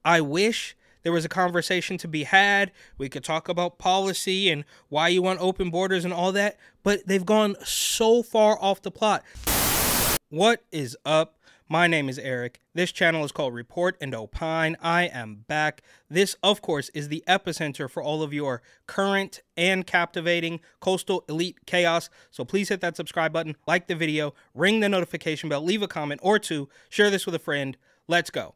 I wish there was a conversation to be had. We could talk about policy and why you want open borders and all that, but they've gone so far off the plot. What is up? My name is Eric. This channel is called Report and Opine. I am back. This, of course, is the epicenter for all of your current and captivating coastal elite chaos. So please hit that subscribe button, like the video, ring the notification bell, leave a comment or two, share this with a friend. Let's go.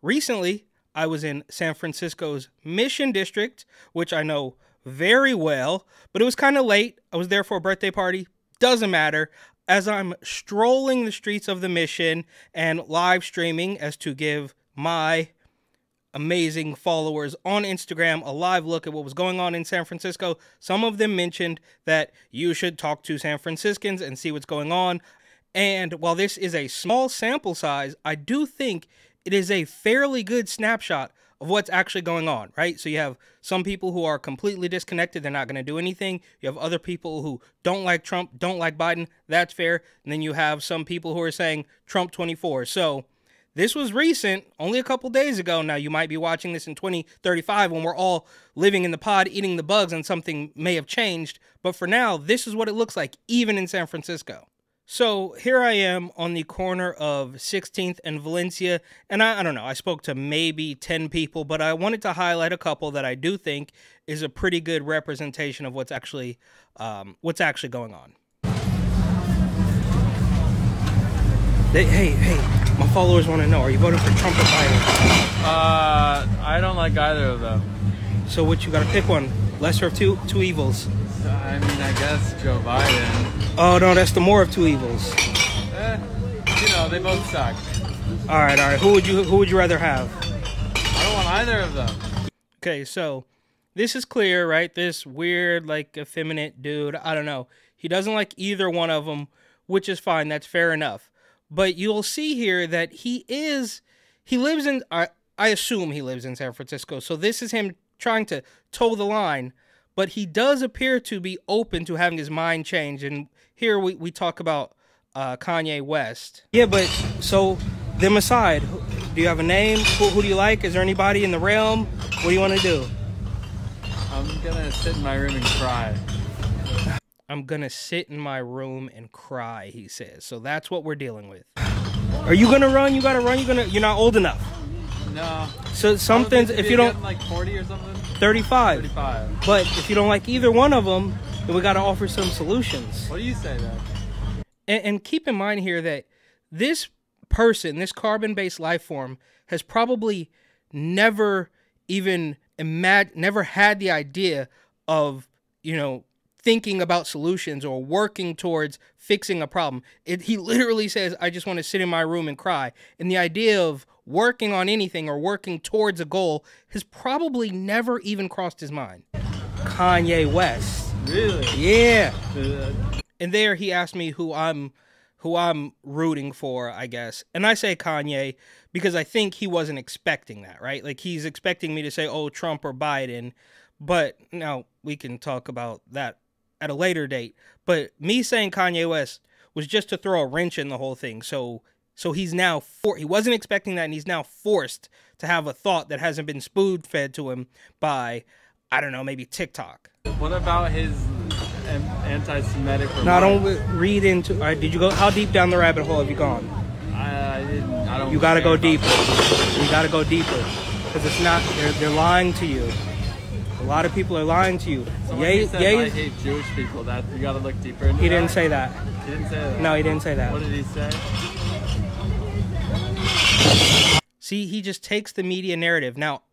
Recently, I was in San Francisco's Mission District, which I know very well, but it was kind of late. I was there for a birthday party. Doesn't matter. As I'm strolling the streets of the Mission and live streaming as to give my amazing followers on Instagram a live look at what was going on in San Francisco, some of them mentioned that you should talk to San Franciscans and see what's going on. And while this is a small sample size, I do think it is a fairly good snapshot of what's actually going on, right? So you have some people who are completely disconnected. They're not going to do anything. You have other people who don't like Trump, don't like Biden. That's fair. And then you have some people who are saying Trump 24. So this was recent, only a couple days ago. Now, you might be watching this in 2035 when we're all living in the pod, eating the bugs, and something may have changed. But for now, this is what it looks like, even in San Francisco. So here I am on the corner of 16th and Valencia, and I don't know, I spoke to maybe 10 people, but I wanted to highlight a couple that I do think is a pretty good representation of what's actually going on. Hey, my followers want to know, are you voting for Trump or Biden? I don't like either of them. So what, you got to pick one, lesser of two evils? I mean, I guess Joe Biden. Oh, no, that's the more of two evils. You know, they both suck. All right. Who would you rather have? I don't want either of them. Okay, so this is clear, right? This weird, like, effeminate dude, I don't know. He doesn't like either one of them, which is fine. That's fair enough. But you'll see here that he lives in, I assume he lives in San Francisco. So this is him trying to toe the line. But he does appear to be open to having his mind change. And here we talk about Kanye West. Yeah, but so them aside, do you have a name? Who do you like? Is there anybody in the realm? What do you want to do? I'm going to sit in my room and cry. I'm going to sit in my room and cry, he says. So that's what we're dealing with. Are you going to run? You got to run? You're not old enough. No. So some things, if you don't... like 40 or something? 35. 35. But if you don't like either one of them, then we got to offer some solutions. What do you say then? And keep in mind here that this person, this carbon-based life form, has probably never even never had the idea of, you know, thinking about solutions or working towards fixing a problem. He literally says, I just want to sit in my room and cry. And the idea of working on anything or working towards a goal has probably never even crossed his mind. Kanye West. Really? Yeah. And there he asked me who I'm rooting for, I guess. And I say Kanye because I think he wasn't expecting that, right? Like, he's expecting me to say, oh, Trump or Biden. But now we can talk about that at a later date. But me saying Kanye West was just to throw a wrench in the whole thing. So he's now he wasn't expecting that, and he's now forced to have a thought that hasn't been spoon-fed to him by, I don't know, maybe TikTok. What about his anti-Semitic remarks? No, I don't read into. Did you go? How deep down the rabbit hole have you gone? I didn't. I don't. You got to go deeper. You got to go deeper because it's not. They're lying to you. A lot of people are lying to you. He said, I hate Jewish people. That you got to look deeper into. He didn't say that. He didn't say that. No, he didn't say that. What did he say? See, he just takes the media narrative. Now,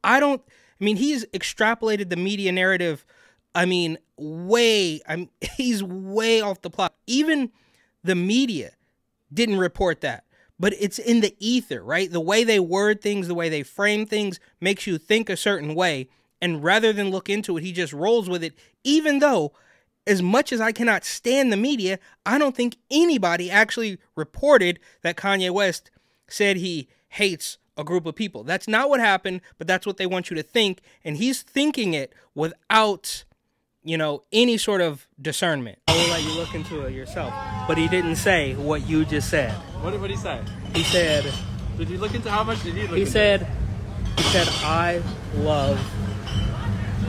he's extrapolated the media narrative. He's way off the plot. Even the media didn't report that. But it's in the ether, right? The way they word things, the way they frame things makes you think a certain way. And rather than look into it, he just rolls with it, even though, as much as I cannot stand the media, I don't think anybody actually reported that Kanye West said he hates a group of people. That's not what happened, but that's what they want you to think. And he's thinking it without, you know, any sort of discernment. I will let you look into it yourself. But he didn't say what you just said. What did he say? He said... Did you look into how much did he look into? He said, I love...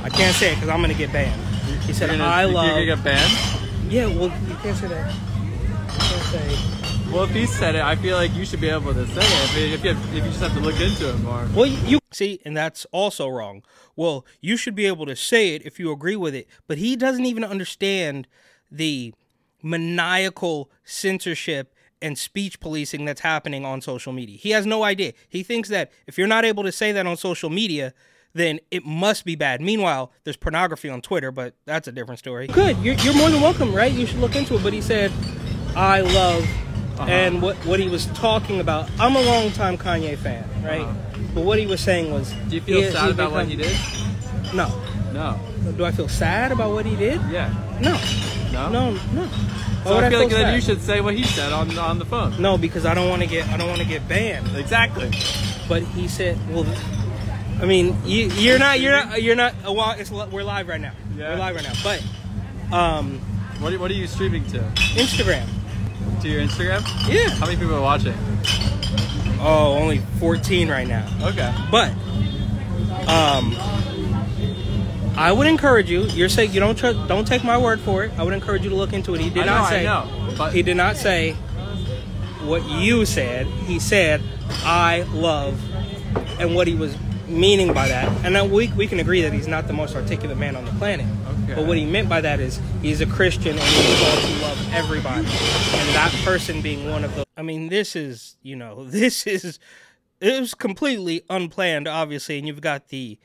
I can't say it because I'm going to get banned. He said, I love... You're going to get banned? Yeah, well, you can't say that. You can't say... Well, if he said it, I feel like you should be able to say it. If you just have to look into it more. Well, you see, and that's also wrong. Well, you should be able to say it if you agree with it. But he doesn't even understand the maniacal censorship and speech policing that's happening on social media. He has no idea. He thinks that if you're not able to say that on social media, then it must be bad. Meanwhile, there's pornography on Twitter, but that's a different story. Good. You're more than welcome, right? You should look into it. But he said, I love... And what he was talking about, I'm a longtime Kanye fan, right? But what he was saying was... Do you feel sad about what he did? No. No. Do I feel sad about what he did? Yeah. No. No? No. So I feel like then you should say what he said on the phone. No, because I don't want to get banned. Exactly. But he said, well, I mean, you're not. Well, we're live right now. Yeah. We're live right now. But what are you streaming to? Instagram. To your Instagram? Yeah. How many people are watching? Oh, only 14 right now. Okay. But I would encourage you. You're saying you don't take my word for it. I would encourage you to look into it. He did not say. I know. But he did not say what you said. He said, "I love," and what he was meaning by that. And then we can agree that he's not the most articulate man on the planet. Okay. But what he meant by that is he's a Christian and he's called to love everybody. And that person being one of those. I mean, it was completely unplanned, obviously, and you've got the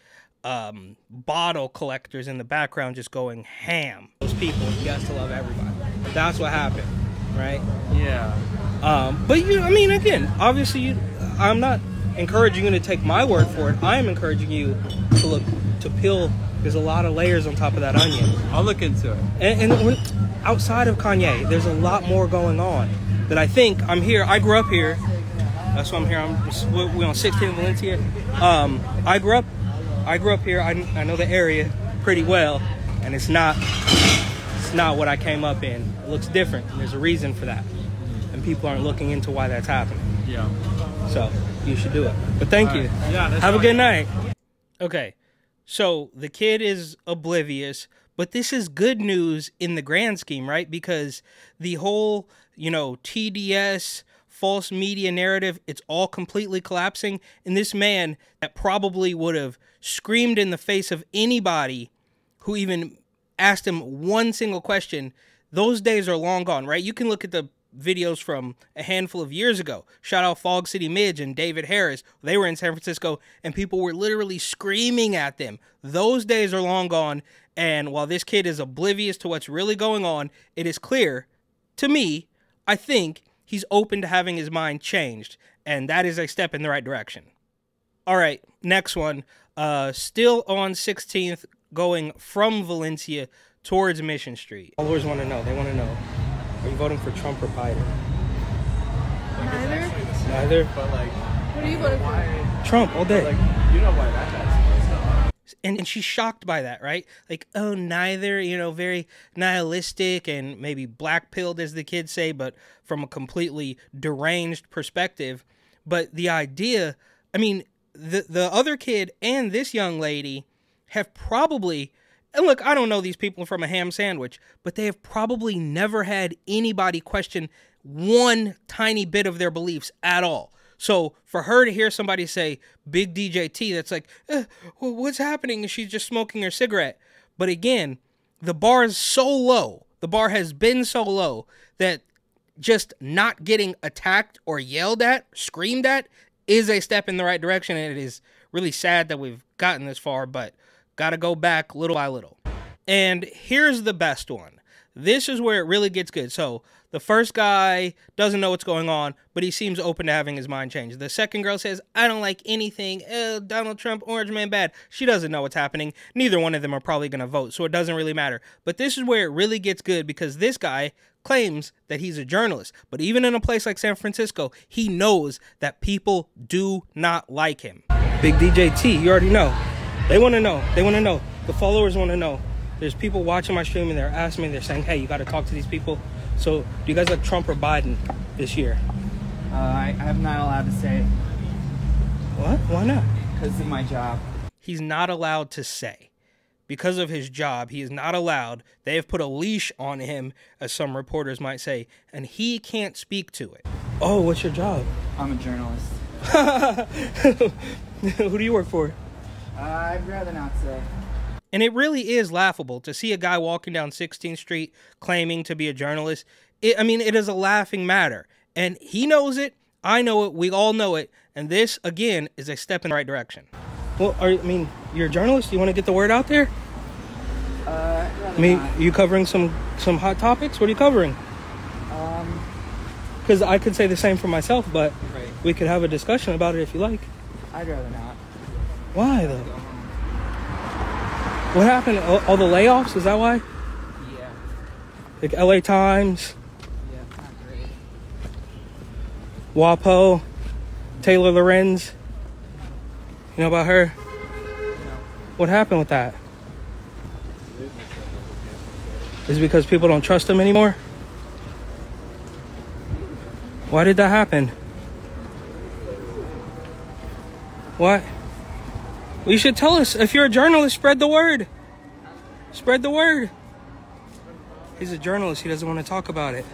bottle collectors in the background just going ham. Those people, he has to love everybody. That's what happened, right? Yeah. But again, obviously, I'm not encouraging you to take my word for it. I am encouraging you to peel. There's a lot of layers on top of that onion. I'll look into it. And outside of Kanye, there's a lot more going on that I think I'm here. I grew up here. That's why I'm here. We're on 16th Valencia. I grew up here. I know the area pretty well, and it's not what I came up in. It looks different, and there's a reason for that. And people aren't looking into why that's happening. Yeah. So you should do it. But thank you. Yeah. Have a good night. Okay. So the kid is oblivious, but this is good news in the grand scheme, right? Because the whole, TDS, false media narrative, it's all completely collapsing. And this man that probably would have screamed in the face of anybody who even asked him one single question, those days are long gone, right? You can look at the videos from a handful of years ago. Shout out Fog City Midge and David Harris. They were in San Francisco and people were literally screaming at them. Those days are long gone. And while this kid is oblivious to what's really going on, it is clear to me, I think he's open to having his mind changed. And that is a step in the right direction. All right, next one. Still on 16th, going from Valencia towards Mission Street. Followers want to know. They want to know. Are you voting for Trump or Biden? Neither? But What are you voting for? Trump all day. you know why that guy's And she's shocked by that, right? Like, oh, neither, very nihilistic and maybe black-pilled, as the kids say, but from a completely deranged perspective. But the idea, the other kid and this young lady have probably... And look, I don't know these people from a ham sandwich, but they have probably never had anybody question one tiny bit of their beliefs at all. So for her to hear somebody say, Big DJ T, that's like, what's happening? And she's just smoking her cigarette. But again, the bar is so low. The bar has been so low that just not getting attacked or yelled at, screamed at, is a step in the right direction. And it is really sad that we've gotten this far, but got to go back little by little. And here's the best one. This is where it really gets good. So The first guy doesn't know what's going on, but he seems open to having his mind changed. The second girl says, I don't like anything. Donald Trump, orange man bad. She doesn't know what's happening. Neither one of them are probably going to vote, so it doesn't really matter. But this is where it really gets good, because this guy claims that he's a journalist. But even in a place like San Francisco, he knows that people do not like him. Big DJ T, you already know. They want to know. They want to know. The followers want to know. There's people watching my stream and they're asking me, they're saying, hey, you got to talk to these people. So do you guys like Trump or Biden this year? I'm not allowed to say. What? Why not? Because of my job. He's not allowed to say. Because of his job, he is not allowed. They have put a leash on him, as some reporters might say, and he can't speak to it. Oh, what's your job? I'm a journalist. Who do you work for? I'd rather not say. And it really is laughable to see a guy walking down 16th Street claiming to be a journalist. I mean, it is a laughing matter. And he knows it. I know it. We all know it. And this, again, is a step in the right direction. Well, you're a journalist? You want to get the word out there? Are you covering some hot topics? What are you covering? Because I could say the same for myself, but right. We could have a discussion about it if you like. I'd rather not. Why, though? What happened? All the layoffs? Is that why? Yeah. Like LA Times? Yeah, not great. WAPO? Taylor Lorenz? You know about her? No. What happened with that? Is it because people don't trust him anymore? Why did that happen? What? Well, you should tell us. If you're a journalist, spread the word. Spread the word. He's a journalist. He doesn't want to talk about it.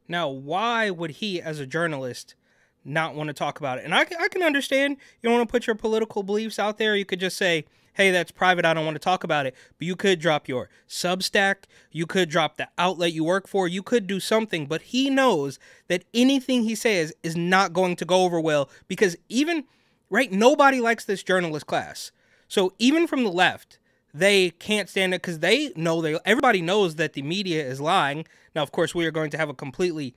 Now, why would he, as a journalist, not want to talk about it? And I can understand you don't want to put your political beliefs out there. You could just say, hey, that's private. I don't want to talk about it. But you could drop your Substack. You could drop the outlet you work for. You could do something. But he knows that anything he says is not going to go over well, because even... right? Nobody likes this journalist class. So even from the left, they can't stand it because they know everybody knows that the media is lying. Now, of course, we are going to have a completely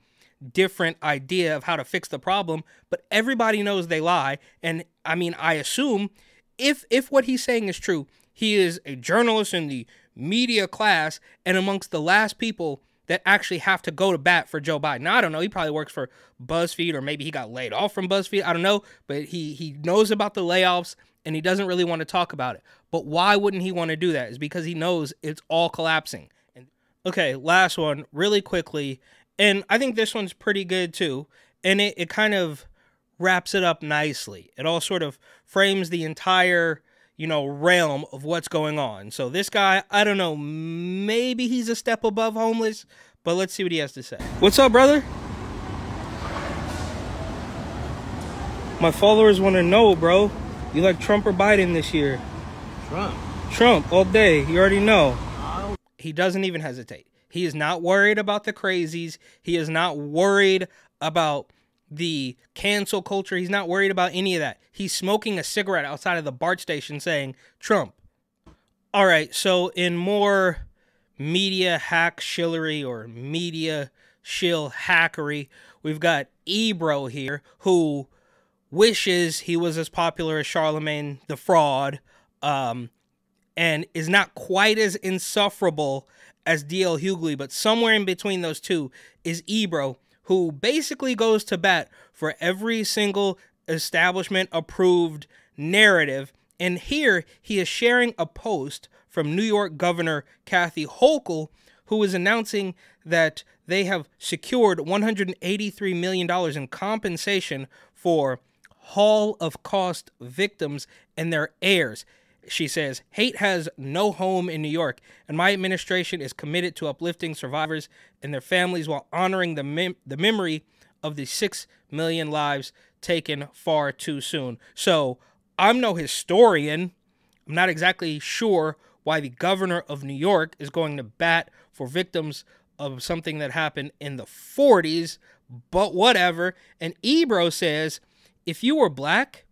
different idea of how to fix the problem, but everybody knows they lie. And I mean, I assume if what he's saying is true, he is a journalist in the media class and amongst the last people that actually have to go to bat for Joe Biden. Now, I don't know. He probably works for BuzzFeed, or maybe he got laid off from BuzzFeed. I don't know. But he knows about the layoffs, and he doesn't really want to talk about it. But why wouldn't he want to do that? It's because he knows it's all collapsing. Okay, last one, really quickly. And I think this one's pretty good, too. And it kind of wraps it up nicely. It all sort of frames the entire... realm of what's going on. So this guy, I don't know, maybe he's a step above homeless, but let's see what he has to say. What's up, brother? My followers want to know, bro. You like Trump or Biden this year? Trump. Trump, all day. You already know. He doesn't even hesitate. He is not worried about the crazies. He is not worried about the cancel culture. He's not worried about any of that. He's smoking a cigarette outside of the BART station saying, Trump. All right, so in more media hack shillery or media shill hackery, we've got Ebro here, who wishes he was as popular as Charlemagne the Fraud, and is not quite as insufferable as D.L. Hughley, but somewhere in between those two is Ebro, who basically goes to bat for every single establishment-approved narrative. And here he is sharing a post from New York Governor Kathy Hochul, who is announcing that they have secured $183 million in compensation for Holocaust victims and their heirs. She says, hate has no home in New York, and my administration is committed to uplifting survivors and their families while honoring the memory of the 6 million lives taken far too soon. So I'm no historian. I'm not exactly sure why the governor of New York is going to bat for victims of something that happened in the 40s, but whatever. And Ebro says, if you were black,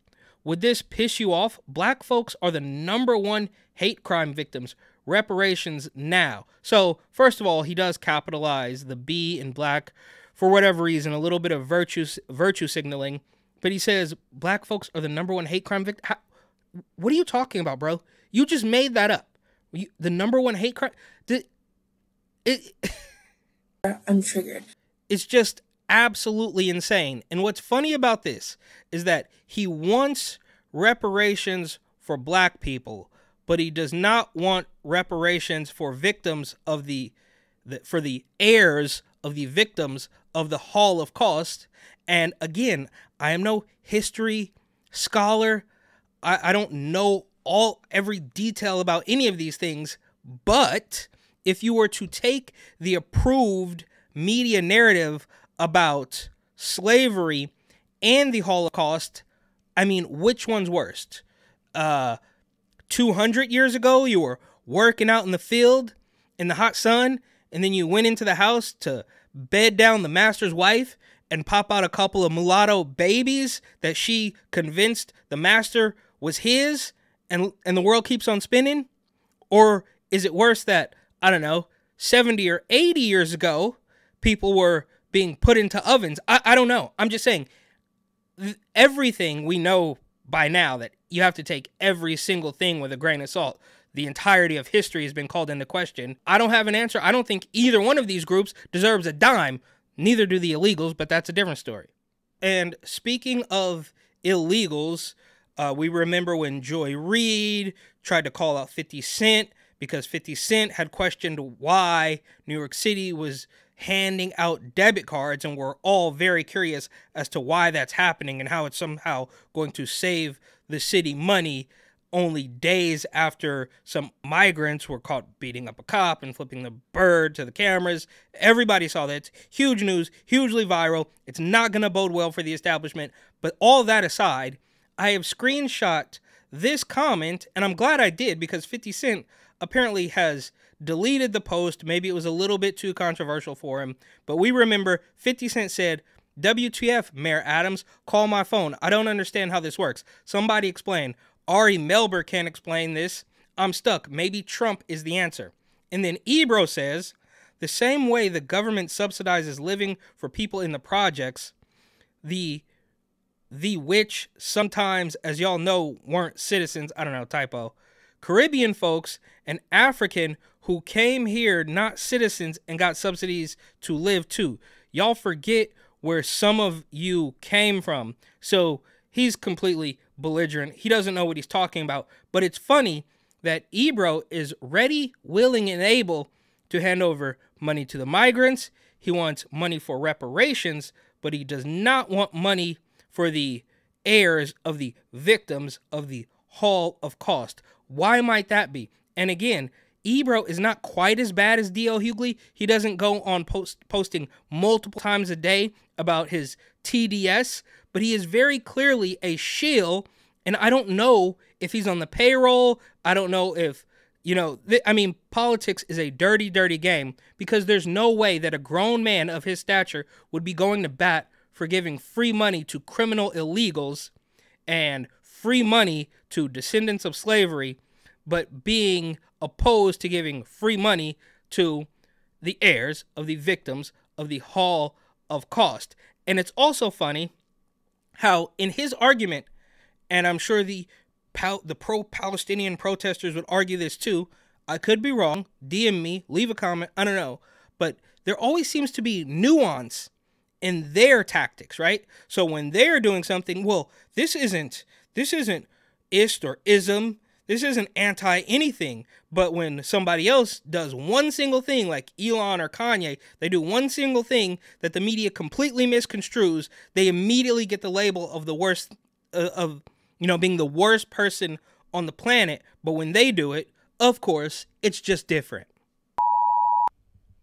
would this piss you off? Black folks are the #1 hate crime victims. reparations now. So, first of all, he does capitalize the B in black for whatever reason, a little bit of virtue signaling. But he says black folks are the #1 hate crime victim. What are you talking about, bro? You just made that up. The #1 hate crime. I'm triggered. It's just absolutely insane. And what's funny about this is that he wants reparations for black people, but he does not want reparations for victims of for the heirs of the victims of the Holocaust. And again, I am no history scholar. I don't know every detail about any of these things, but if you were to take the approved media narrative about slavery and the Holocaust, I mean, which one's worst? 200 years ago, you were working out in the field in the hot sun, and then you went into the house to bed down the master's wife and pop out a couple of mulatto babies that she convinced the master was his, and the world keeps on spinning? Or is it worse that, I don't know, 70 or 80 years ago, people were being put into ovens? I don't know. I'm just saying, everything we know by now, that you have to take every single thing with a grain of salt. The entirety of history has been called into question. I don't have an answer. I don't think either one of these groups deserves a dime. Neither do the illegals, but that's a different story. And speaking of illegals, we remember when Joy Reid tried to call out 50 Cent because 50 Cent had questioned why New York City was handing out debit cards, and we're all very curious as to why that's happening and how it's somehow going to save the city money, only days after some migrants were caught beating up a cop and flipping the bird to the cameras. Everybody saw that. It's huge news, hugely viral. It's not going to bode well for the establishment. But all that aside, I have screenshot this comment, and I'm glad I did, because 50 Cent apparently has deleted the post. Maybe it was a little bit too controversial for him. But we remember 50 Cent said, "WTF, Mayor Adams, call my phone. I don't understand how this works. Somebody explain. Ari Melber can't explain this. I'm stuck. Maybe Trump is the answer." And then Ebro says, "The same way the government subsidizes living for people in the projects, the which sometimes, as y'all know, weren't citizens," I don't know, typo, "Caribbean folks and African who came here not citizens and got subsidies to live too. Y'all forget where some of you came from." So he's completely belligerent. He doesn't know what he's talking about. But it's funny that Ebro is ready, willing, and able to hand over money to the migrants. He wants money for reparations, but he does not want money for the heirs of the victims of the Holocaust. Why might that be? And again, Ebro is not quite as bad as D.L. Hughley. He doesn't go on posting multiple times a day about his TDS, but he is very clearly a shill, and I don't know if he's on the payroll. I don't know if, I mean, politics is a dirty, dirty game, because there's no way that a grown man of his stature would be going to bat for giving free money to criminal illegals and free money to descendants of slavery, but being opposed to giving free money to the heirs of the victims of the Holocaust. And it's also funny how in his argument, and I'm sure the pro-Palestinian protesters would argue this too, I could be wrong, DM me, leave a comment, I don't know, but there always seems to be nuance in their tactics, right? So when they're doing something, well, this isn't ist or ism, this isn't anti-anything, but when somebody else does one single thing, like Elon or Kanye, they do one single thing that the media completely misconstrues, they immediately get the label of the worst, being the worst person on the planet. But when they do it, of course, it's just different.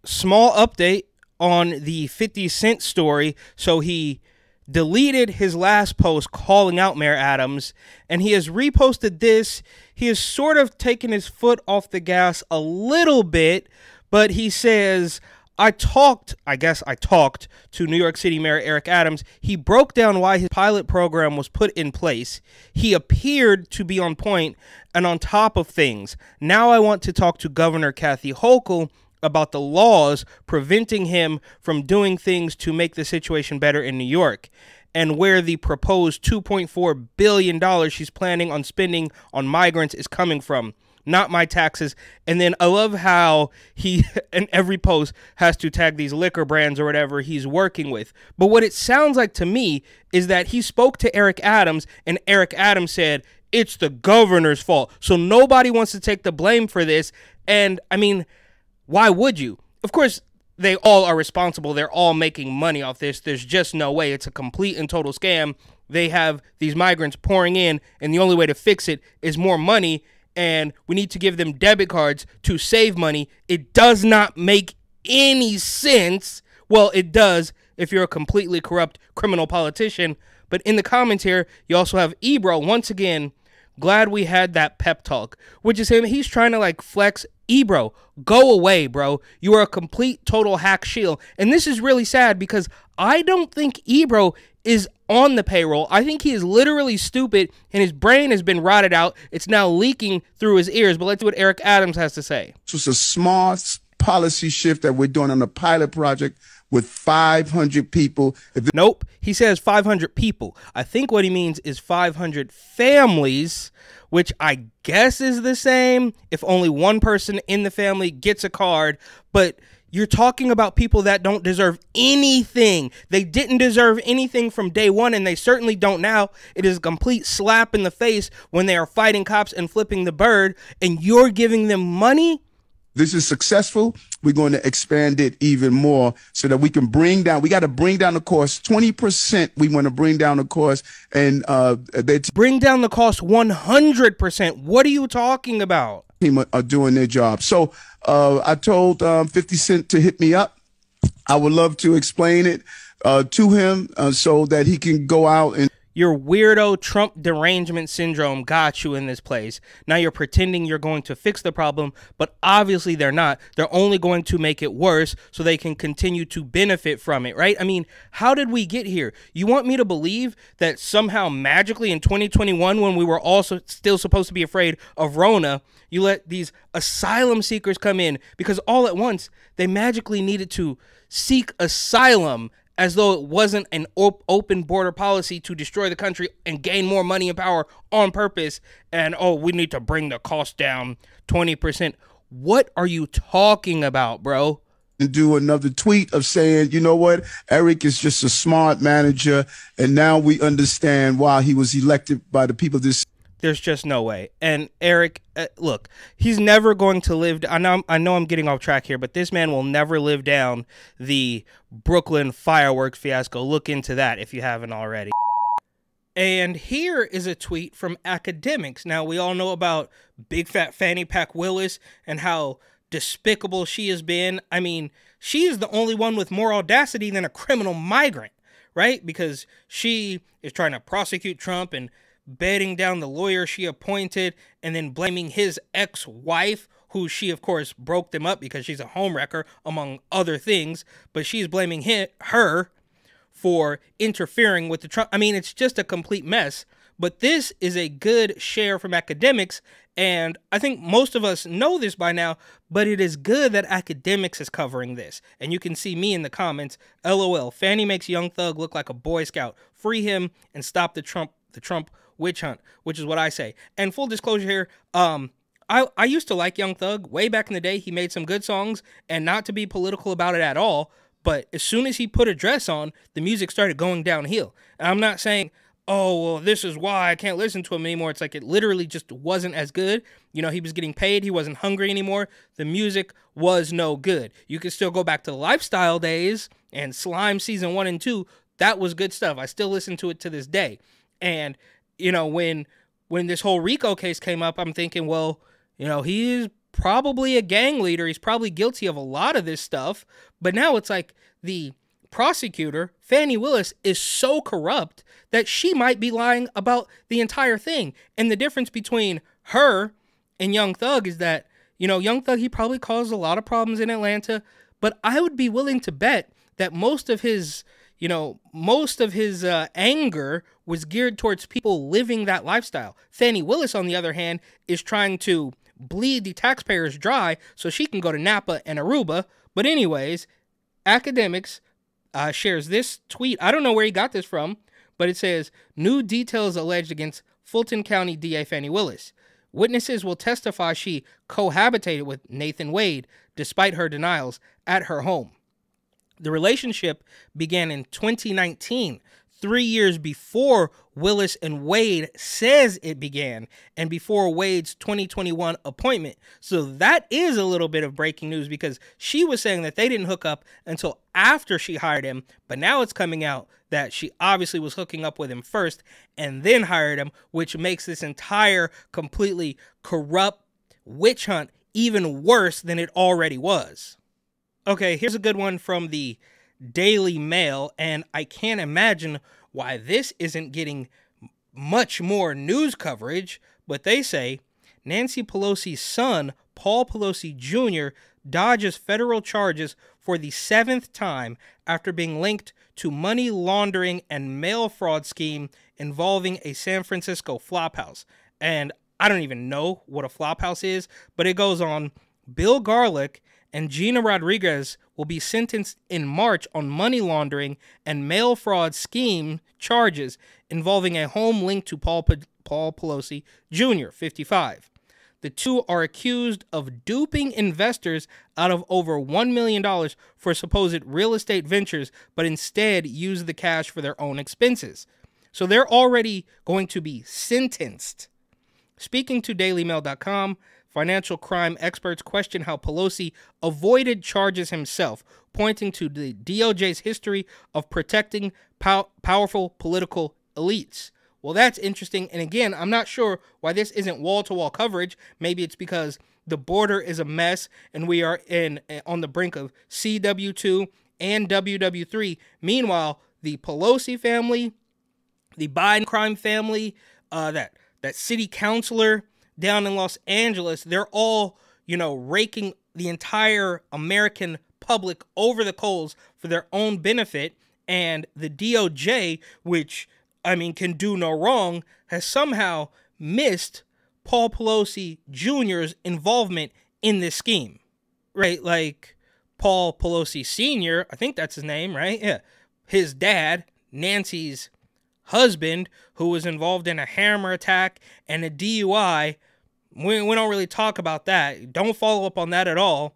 Small update on the 50 Cent story. So he deleted his last post calling out Mayor Adams, and he has reposted this. He has sort of taken his foot off the gas a little bit, but he says, I guess I talked to New York City Mayor Eric Adams. He broke down why his pilot program was put in place. He appeared to be on point and on top of things. Now I want to talk to Governor Kathy Hochul about the laws preventing him from doing things to make the situation better in New York, and where the proposed $2.4 billion she's planning on spending on migrants is coming from. Not my taxes. And then I love how he, in every post, has to tag these liquor brands or whatever he's working with. But what it sounds like to me is that he spoke to Eric Adams, and Eric Adams said, it's the governor's fault. So nobody wants to take the blame for this. And, I mean, why would you? Of course, they all are responsible. They're all making money off this. There's just no way. It's a complete and total scam. They have these migrants pouring in, and the only way to fix it is more money, and we need to give them debit cards to save money. It does not make any sense. Well, it does if you're a completely corrupt criminal politician. But in the comments here, you also have Ebro, once again, glad we had that pep talk, which is him. He's trying to like flex. Ebro, go away, bro. You are a complete, total hack shield. And this is really sad because I don't think Ebro is on the payroll. I think he is literally stupid and his brain has been rotted out. It's now leaking through his ears. But let's see what Eric Adams has to say. This was a smart policy shift that we're doing on a pilot project with 500 people. Nope. He says 500 people. I think what he means is 500 families, which I guess is the same if only one person in the family gets a card. But you're talking about people that don't deserve anything. They didn't deserve anything from day one, and they certainly don't now. It is a complete slap in the face when they are fighting cops and flipping the bird, and you're giving them money? This is successful. We're going to expand it even more so that we can bring down, we got to bring down the cost 20%. We want to bring down the cost, and bring down the cost 100%. What are you talking about? Team are doing their job. So I told 50 Cent to hit me up. I would love to explain it to him so that he can go out and. Your weirdo Trump derangement syndrome got you in this place. Now you're pretending you're going to fix the problem, but obviously they're not. They're only going to make it worse so they can continue to benefit from it, right? I mean, how did we get here? You want me to believe that somehow magically in 2021, when we were also still supposed to be afraid of Rona, you let these asylum seekers come in because all at once they magically needed to seek asylum, as though it wasn't an open border policy to destroy the country and gain more money and power on purpose. And, oh, we need to bring the cost down 20%. What are you talking about, bro? And do another tweet of saying, you know what, Eric is just a smart manager, and now we understand why he was elected by the people of this. There's just no way. And Eric, look, he's never going to live. I know I'm getting off track here, but this man will never live down the Brooklyn fireworks fiasco. Look into that if you haven't already. And here is a tweet from academics. Now, we all know about big fat Fani Willis and how despicable she has been. I mean, she is the only one with more audacity than a criminal migrant, right? Because she is trying to prosecute Trump and bedding down the lawyer she appointed and then blaming his ex-wife, who she, of course, broke them up because she's a homewrecker, among other things. But she's blaming her for interfering with the Trump. I mean, it's just a complete mess. But this is a good share from academics, and I think most of us know this by now, but it is good that academics is covering this. And you can see me in the comments, LOL, Fani makes Young Thug look like a Boy Scout. Free him and stop the Trump witch hunt, which is what I say. And full disclosure here, I used to like Young Thug way back in the day. He made some good songs, and not to be political about it at all, but as soon as he put a dress on, the music started going downhill. And I'm not saying, oh, well, this is why I can't listen to him anymore. It's like it literally just wasn't as good. You know, he was getting paid. He wasn't hungry anymore. The music was no good. You can still go back to the Lifestyle days and Slime season 1 and 2. That was good stuff. I still listen to it to this day. And, you know, when this whole RICO case came up, I'm thinking, well, you know, he is probably a gang leader. He's probably guilty of a lot of this stuff. But now it's like the prosecutor, Fani Willis, is so corrupt that she might be lying about the entire thing. And the difference between her and Young Thug is that, you know, Young Thug, he probably caused a lot of problems in Atlanta, but I would be willing to bet that most of his anger was geared towards people living that lifestyle. Fani Willis, on the other hand, is trying to bleed the taxpayers dry so she can go to Napa and Aruba. But anyways, Academics shares this tweet. I don't know where he got this from, but it says, new details alleged against Fulton County DA Fani Willis. Witnesses will testify she cohabitated with Nathan Wade, despite her denials, at her home. The relationship began in 2019, 3 years before Willis and Wade says it began, and before Wade's 2021 appointment. So that is a little bit of breaking news, because she was saying that they didn't hook up until after she hired him, but now it's coming out that she obviously was hooking up with him first and then hired him, which makes this entire completely corrupt witch hunt even worse than it already was. Okay, here's a good one from the Daily Mail, and I can't imagine why this isn't getting much more news coverage, but they say Nancy Pelosi's son, Paul Pelosi Jr., dodges federal charges for the 7th time after being linked to money laundering and mail fraud scheme involving a San Francisco flophouse. And I don't even know what a flophouse is, but it goes on. Bill Garlick and Gina Rodriguez will be sentenced in March on money laundering and mail fraud scheme charges involving a home linked to Paul Pelosi Jr., 55. The two are accused of duping investors out of over $1 million for supposed real estate ventures, but instead used the cash for their own expenses. So they're already going to be sentenced. Speaking to DailyMail.com, financial crime experts question how Pelosi avoided charges himself, pointing to the DOJ's history of protecting powerful political elites. Well, that's interesting. And again, I'm not sure why this isn't wall-to-wall coverage. Maybe it's because the border is a mess and we are on the brink of CW2 and WW3. Meanwhile, the Pelosi family, the Biden crime family, that city councilor down in Los Angeles, they're all, raking the entire American public over the coals for their own benefit. And the DOJ, which, can do no wrong, has somehow missed Paul Pelosi Jr.'s involvement in this scheme, right? Like Paul Pelosi Sr., I think that's his name, right? Yeah. His dad, Nancy's husband, who was involved in a hammer attack and a DUI. We don't really talk about that. Don't follow up on that at all.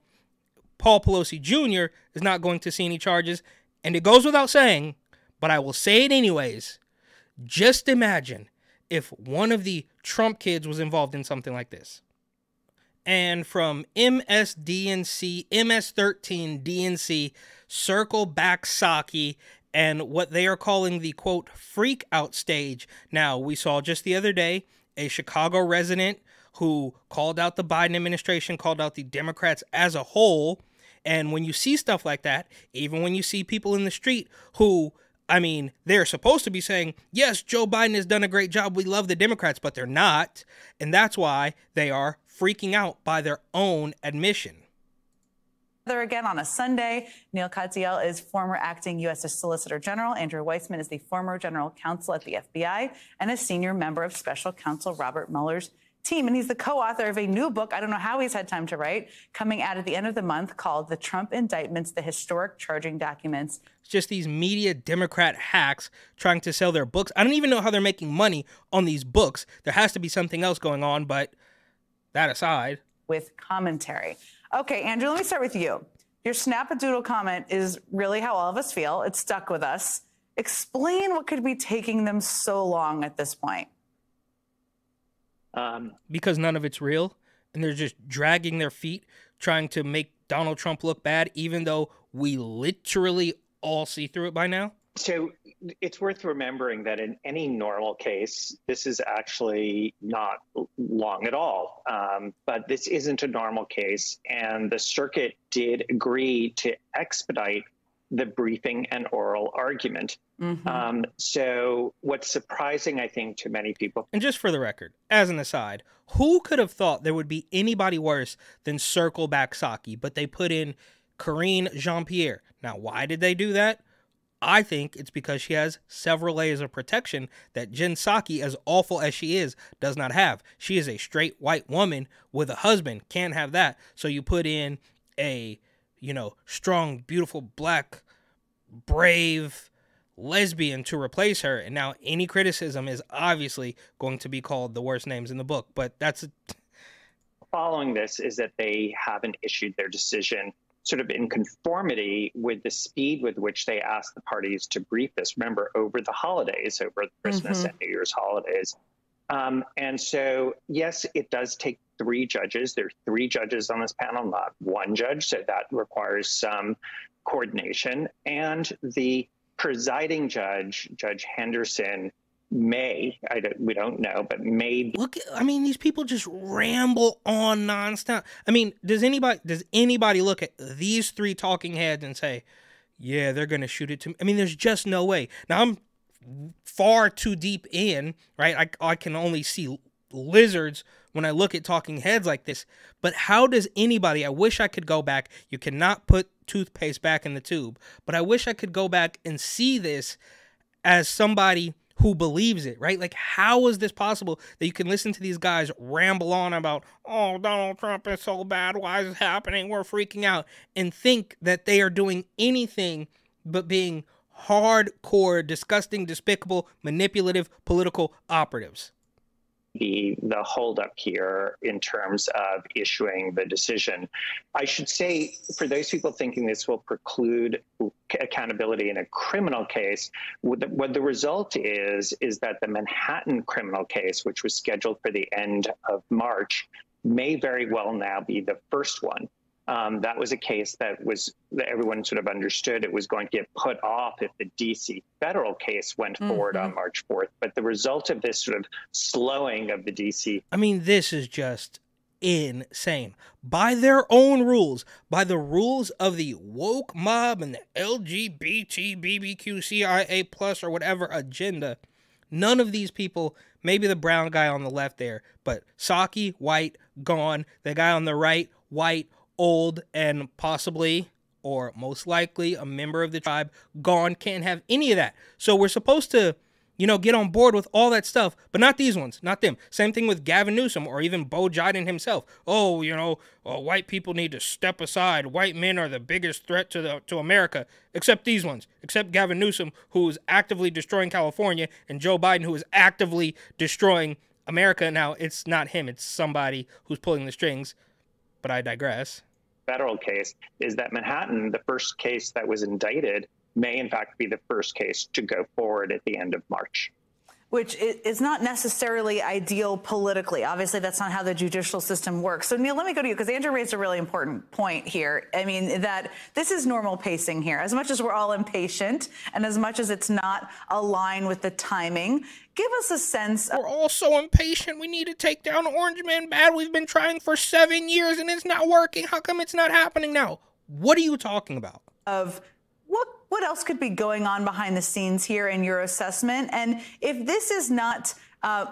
Paul Pelosi Jr. is not going to see any charges, and it goes without saying, but I will say it anyways. Just imagine if one of the Trump kids was involved in something like this. And from MS-13 DNC, circle back Psaki and what they are calling the, quote, freak out stage. Now, we saw just the other day a Chicago resident who called out the Biden administration, called out the Democrats as a whole. And when you see stuff like that, even when you see people in the street who, they're supposed to be saying, yes, Joe Biden has done a great job, we love the Democrats, but they're not. And that's why they are freaking out by their own admission. Again on a Sunday, Neil Katyal is former acting U.S. Solicitor General. Andrew Weissman is the former general counsel at the FBI and a senior member of special counsel Robert Mueller's team. And he's the co-author of a new book, I don't know how he's had time to write, coming out at the end of the month, called The Trump Indictments, The Historic Charging Documents. It's just these media Democrat hacks trying to sell their books. I don't even know how they're making money on these books. There has to be something else going on, but that aside. With commentary. Okay, Andrew, let me start with you. Your snap-a-doodle comment is really how all of us feel. It stuck with us. Explain what could be taking them so long at this point. Because none of it's real, and they're just dragging their feet, trying to make Donald Trump look bad, even though we literally all see through it by now. So it's worth remembering that in any normal case, this is actually not long at all. But this isn't a normal case. And the circuit did agree to expedite the briefing and oral argument. Mm-hmm. So what's surprising, I think, to many people. And just for the record, as an aside, who could have thought there would be anybody worse than Circle Back Psaki? But they put in Karine Jean-Pierre. Now, why did they do that? I think it's because she has several layers of protection that Jen Psaki, as awful as she is, does not have. She is a straight white woman with a husband. Can't have that. So you put in a, strong, beautiful, black, brave lesbian to replace her. And now any criticism is obviously going to be called the worst names in the book. But that's... Following this is that they haven't issued their decision sort of in conformity with the speed with which they asked the parties to brief this. Remember, over the holidays, over the Christmas and New Year's holidays. And so, yes, it does take 3 judges. There are 3 judges on this panel, not 1 judge. So that requires some coordination. And the presiding judge, Judge Henderson, we don't know, but may. Look, these people just ramble on nonstop. Does anybody look at these 3 talking heads and say, yeah, they're going to shoot it to me? There's just no way. Now, I'm far too deep in, right? I can only see lizards when I look at talking heads like this. But how does anybody, I wish I could go back. You cannot put toothpaste back in the tube. But I wish I could go back and see this as somebody who believes it, right? Like, how is this possible that you can listen to these guys ramble on about, oh, Donald Trump is so bad, why is this happening, we're freaking out, and think that they are doing anything but being hardcore, disgusting, despicable, manipulative political operatives? The holdup here in terms of issuing the decision. I should say, for those people thinking this will preclude accountability in a criminal case, what the result is that the Manhattan criminal case, which was scheduled for the end of March, may very well now be the first one. That was a case that everyone sort of understood it was going to get put off if the D.C. federal case went forward on March 4th. But the result of this sort of slowing of the D.C. This is just insane. By their own rules, by the rules of the woke mob and the LGBT, BBQ, CIA plus or whatever agenda, none of these people, maybe the brown guy on the left there, but Psaki, white, gone. The guy on the right, white, old, and possibly, or most likely, a member of the tribe, gone. Can't have any of that. So we're supposed to, get on board with all that stuff, but not these ones, not them. Same thing with Gavin Newsom or even Bo Jiden himself. White people need to step aside. White men are the biggest threat to America, except these ones, except Gavin Newsom, who is actively destroying California, and Joe Biden, who is actively destroying America. Now, it's not him, it's somebody who's pulling the strings. But I digress. Federal case is that Manhattan, the first case that was indicted, may in fact be the first case to go forward at the end of March. Which is not necessarily ideal politically. Obviously, that's not how the judicial system works. So, Neil, let me go to you, because Andrew raised a really important point here. That this is normal pacing here. As much as we're all impatient and as much as it's not aligned with the timing, give us a sense. We're all so impatient. We need to take down Orange Man bad. We've been trying for 7 years and it's not working. How come it's not happening now? What are you talking about? Of what else could be going on behind the scenes here in your assessment? And if this is not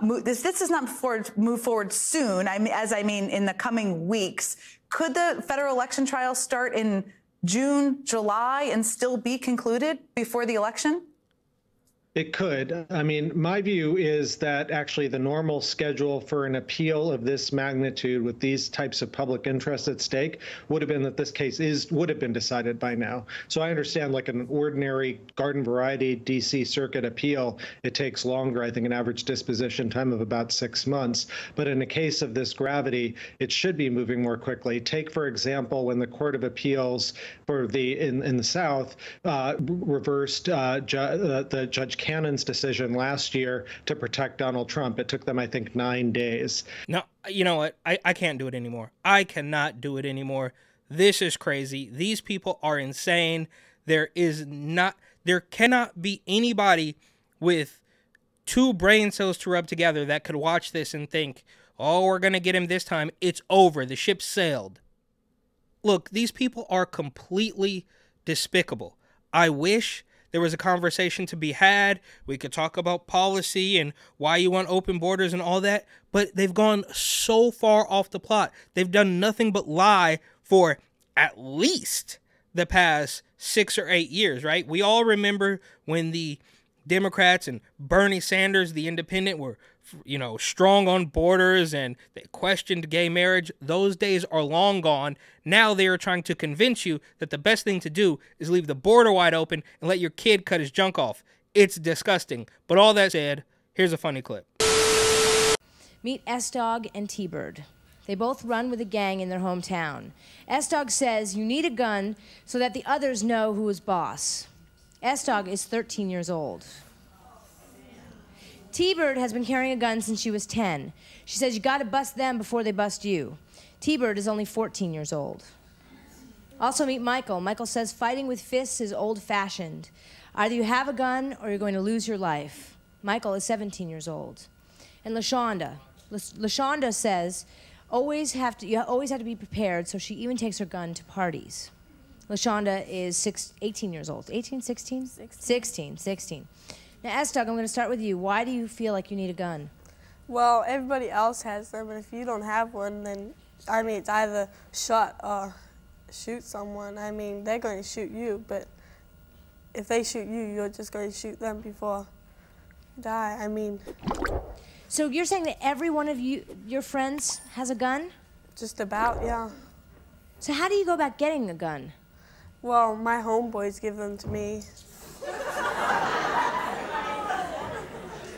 this is not move forward soon, in the coming weeks, could the federal election trial start in June, July, and still be concluded before the election? It could. My view is that actually the normal schedule for an appeal of this magnitude with these types of public interests at stake would have been that this case would have been decided by now. So I understand, like an ordinary garden variety DC circuit appeal, it takes longer. I think an average disposition time of about 6 months. But in a case of this gravity, it should be moving more quickly. Take, for example, when the Court of Appeals in the South reversed the Judge Cannon's decision last year to protect Donald Trump. It took them, I think, 9 days. No, you know what? I can't do it anymore. I cannot do it anymore. This is crazy. These people are insane. There cannot be anybody with 2 brain cells to rub together that could watch this and think, oh, we're going to get him this time. It's over. The ship sailed. Look, these people are completely despicable. I wish there was a conversation to be had. We could talk about policy and why you want open borders and all that, but they've gone so far off the plot. They've done nothing but lie for at least the past 6 or 8 years, right? We all remember when the Democrats and Bernie Sanders, the independent, were, strong on borders and they questioned gay marriage. Those days are long gone. Now they are trying to convince you that the best thing to do is leave the border wide open and let your kid cut his junk off. It's disgusting. But all that said, here's a funny clip. Meet S-Dog and T-Bird. They both run with a gang in their hometown. S-Dog says you need a gun so that the others know who is boss. S-Dog is 13 years old. T-Bird has been carrying a gun since she was 10. She says you gotta bust them before they bust you. T-Bird is only 14 years old. Also meet Michael. Michael says fighting with fists is old-fashioned. Either you have a gun or you're going to lose your life. Michael is 17 years old. And LaShonda. LaShonda says you always have to be prepared, so she even takes her gun to parties. LaShonda is 18 years old. 18, 16? 16. Now, S-Dog, I'm going to start with you. Why do you feel like you need a gun? Well, everybody else has them, and if you don't have one, then, it's either shot or shoot someone. They're going to shoot you, but if they shoot you, you're just going to shoot them before you die. So you're saying that every one of your friends has a gun? Just about, yeah. So how do you go about getting a gun? Well, my homeboys give them to me.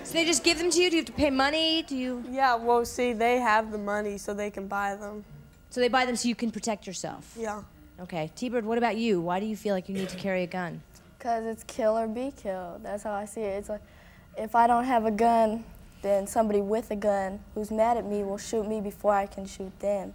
So they just give them to you? Do you have to pay money? Yeah, well, see, they have the money so they can buy them. So they buy them so you can protect yourself? Yeah. Okay. T-Bird, what about you? Why do you feel like you need to carry a gun? Because it's kill or be killed. That's how I see it. It's like, if I don't have a gun, then somebody with a gun who's mad at me will shoot me before I can shoot them.